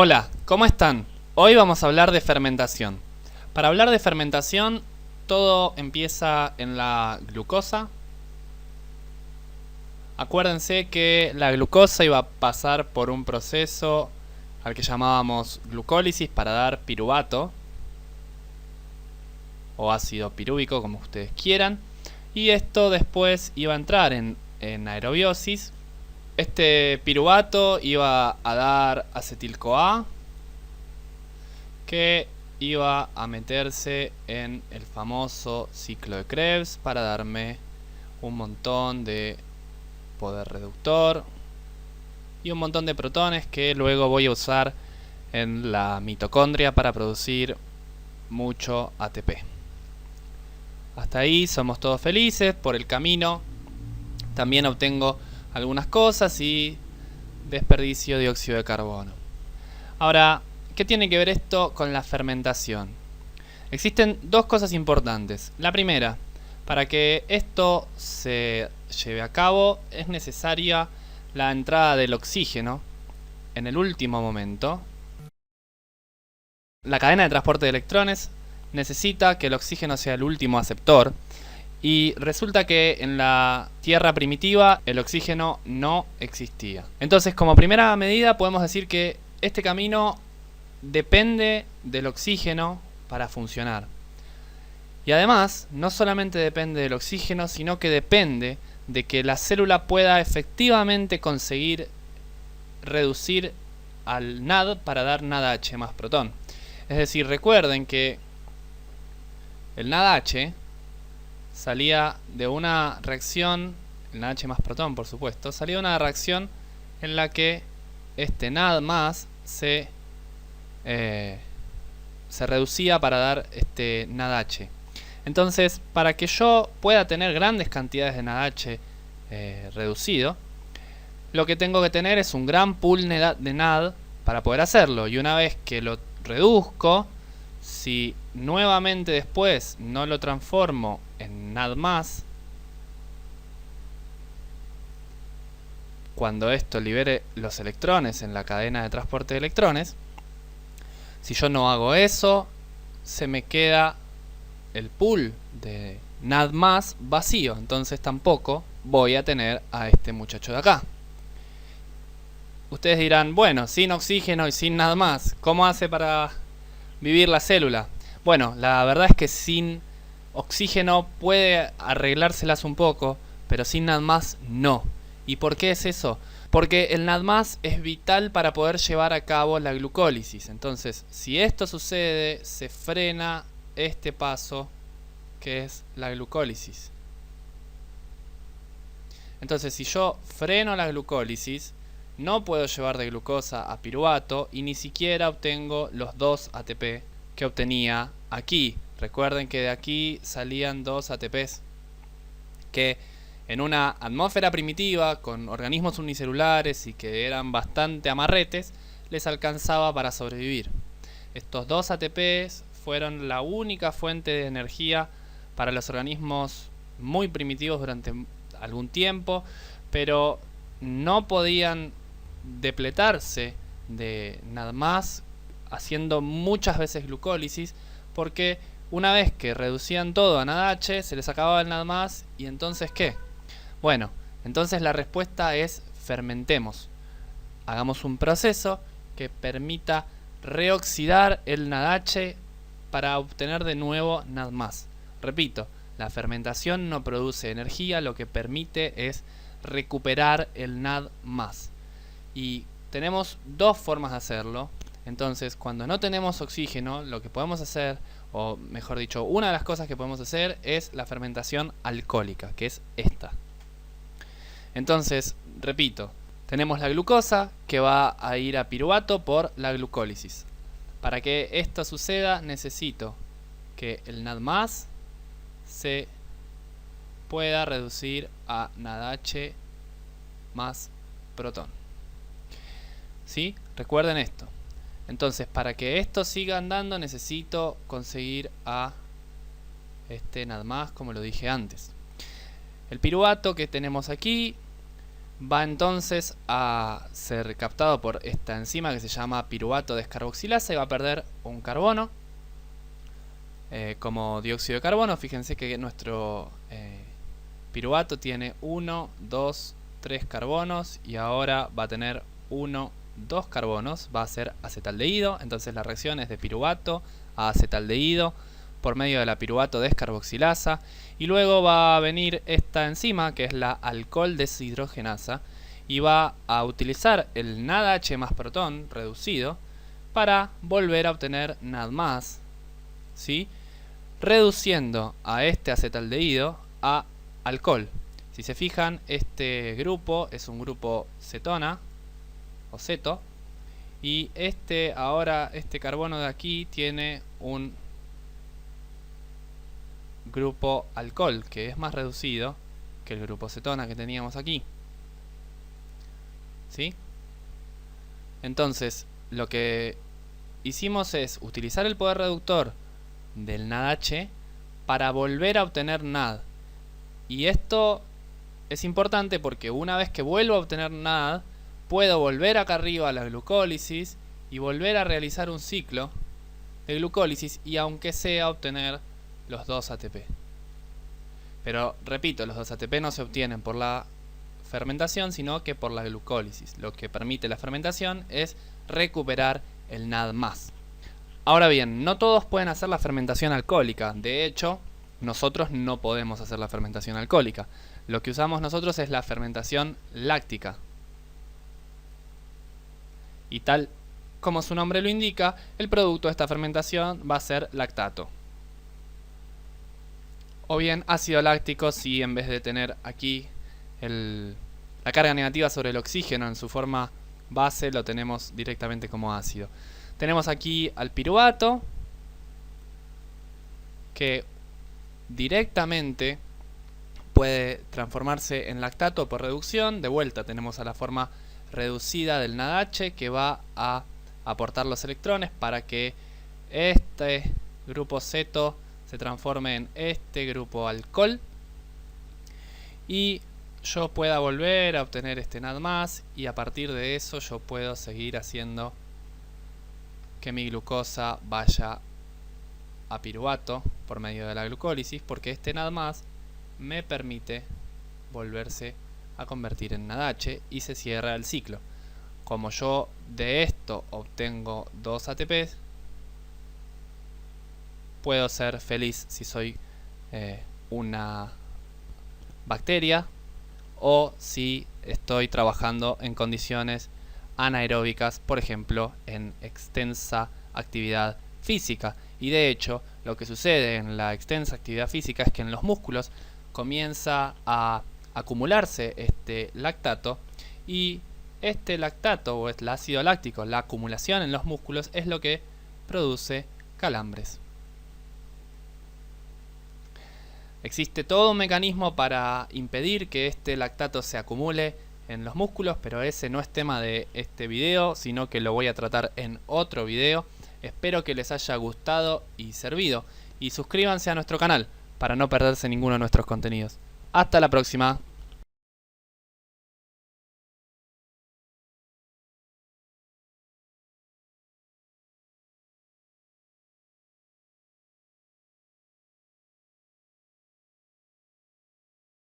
Hola, ¿cómo están? Hoy vamos a hablar de fermentación. Para hablar de fermentación, todo empieza en la glucosa. Acuérdense que la glucosa iba a pasar por un proceso al que llamábamos glucólisis para dar piruvato o ácido pirúvico, como ustedes quieran. Y esto después iba a entrar en aerobiosis. Este piruvato iba a dar acetil-CoA, que iba a meterse en el famoso ciclo de Krebs para darme un montón de poder reductor y un montón de protones que luego voy a usar en la mitocondria para producir mucho ATP. Hasta ahí somos todos felices. Por el camino también obtengo algunas cosas y desperdicio de dióxido de carbono. Ahora, ¿qué tiene que ver esto con la fermentación? Existen dos cosas importantes. La primera, para que esto se lleve a cabo es necesaria la entrada del oxígeno en el último momento. La cadena de transporte de electrones necesita que el oxígeno sea el último aceptor, y resulta que en la Tierra primitiva el oxígeno no existía. Entonces, como primera medida podemos decir que este camino depende del oxígeno para funcionar. Y además, no solamente depende del oxígeno, sino que depende de que la célula pueda efectivamente conseguir reducir al NAD para dar NADH más protón. Es decir, recuerden que el NADH salía de una reacción, el NADH más protón por supuesto, salía de una reacción en la que este NAD más se reducía para dar este NADH. Entonces, para que yo pueda tener grandes cantidades de NADH reducido, lo que tengo que tener es un gran pool de NAD para poder hacerlo. Y una vez que lo reduzco, si nuevamente después no lo transformo en NAD+, cuando esto libere los electrones en la cadena de transporte de electrones, si yo no hago eso, se me queda el pool de NAD+ vacío. Entonces tampoco voy a tener a este muchacho de acá. Ustedes dirán, bueno, sin oxígeno y sin NAD+, ¿cómo hace para vivir la célula? Bueno, la verdad es que sin oxígeno puede arreglárselas un poco, pero sin NAD+ no. ¿Y por qué es eso? Porque el NAD+ es vital para poder llevar a cabo la glucólisis. Entonces, si esto sucede, se frena este paso que es la glucólisis. Entonces, si yo freno la glucólisis, no puedo llevar de glucosa a piruvato y ni siquiera obtengo los 2 ATP que obtenía aquí. Recuerden que de aquí salían 2 ATPs que en una atmósfera primitiva con organismos unicelulares y que eran bastante amarretes, les alcanzaba para sobrevivir. Estos 2 ATPs fueron la única fuente de energía para los organismos muy primitivos durante algún tiempo, pero no podían depletarse de NAD+ haciendo muchas veces glucólisis, porque una vez que reducían todo a NADH se les acababa el NAD+, y entonces ¿qué? Bueno, entonces la respuesta es fermentemos. Hagamos un proceso que permita reoxidar el NADH para obtener de nuevo NAD+. Repito, la fermentación no produce energía, lo que permite es recuperar el NAD+. Y tenemos dos formas de hacerlo. Entonces, cuando no tenemos oxígeno, lo que podemos hacer, o mejor dicho, una de las cosas que podemos hacer es la fermentación alcohólica, que es esta. Entonces, repito, tenemos la glucosa que va a ir a piruvato por la glucólisis. Para que esto suceda, necesito que el NAD+ se pueda reducir a NADH más protón. ¿Sí? Recuerden esto. Entonces, para que esto siga andando, necesito conseguir a este NAD+, como lo dije antes. El piruvato que tenemos aquí va entonces a ser captado por esta enzima que se llama piruvato descarboxilasa y va a perder un carbono como dióxido de carbono. Fíjense que nuestro piruvato tiene 1, 2, 3 carbonos y ahora va a tener 1, 2 carbonos, va a ser acetaldehído. Entonces la reacción es de piruvato a acetaldehído por medio de la piruvato descarboxilasa, y luego va a venir esta enzima que es la alcohol deshidrogenasa y va a utilizar el NADH más protón reducido para volver a obtener NAD+, ¿sí? Reduciendo a este acetaldehído a alcohol. Si se fijan, este grupo es un grupo cetona o ceto, y este carbono de aquí tiene un grupo alcohol que es más reducido que el grupo cetona que teníamos aquí, ¿sí? Entonces lo que hicimos es utilizar el poder reductor del NADH para volver a obtener NAD, y esto es importante porque una vez que vuelvo a obtener NAD puedo volver acá arriba a la glucólisis y volver a realizar un ciclo de glucólisis, y aunque sea obtener los 2 ATP. Pero repito, los 2 ATP no se obtienen por la fermentación, sino que por la glucólisis. Lo que permite la fermentación es recuperar el NAD+. Ahora bien, no todos pueden hacer la fermentación alcohólica. De hecho, nosotros no podemos hacer la fermentación alcohólica. Lo que usamos nosotros es la fermentación láctica. Y tal como su nombre lo indica, el producto de esta fermentación va a ser lactato. O bien ácido láctico si en vez de tener aquí la carga negativa sobre el oxígeno en su forma base lo tenemos directamente como ácido. Tenemos aquí al piruvato que directamente puede transformarse en lactato por reducción. De vuelta tenemos a la forma reducida del NADH que va a aportar los electrones para que este grupo ceto se transforme en este grupo alcohol y yo pueda volver a obtener este NAD+, y a partir de eso yo puedo seguir haciendo que mi glucosa vaya a piruvato por medio de la glucólisis, porque este NAD+ me permite volverse a convertir en NADH y se cierra el ciclo. Como yo de esto obtengo 2 ATP, puedo ser feliz si soy una bacteria o si estoy trabajando en condiciones anaeróbicas, por ejemplo en extensa actividad física. Y de hecho lo que sucede en la extensa actividad física es que en los músculos comienza a acumularse este lactato, y este lactato o el ácido láctico, la acumulación en los músculos, es lo que produce calambres. Existe todo un mecanismo para impedir que este lactato se acumule en los músculos, pero ese no es tema de este video, sino que lo voy a tratar en otro video. Espero que les haya gustado y servido, y suscríbanse a nuestro canal para no perderse ninguno de nuestros contenidos. Hasta la próxima.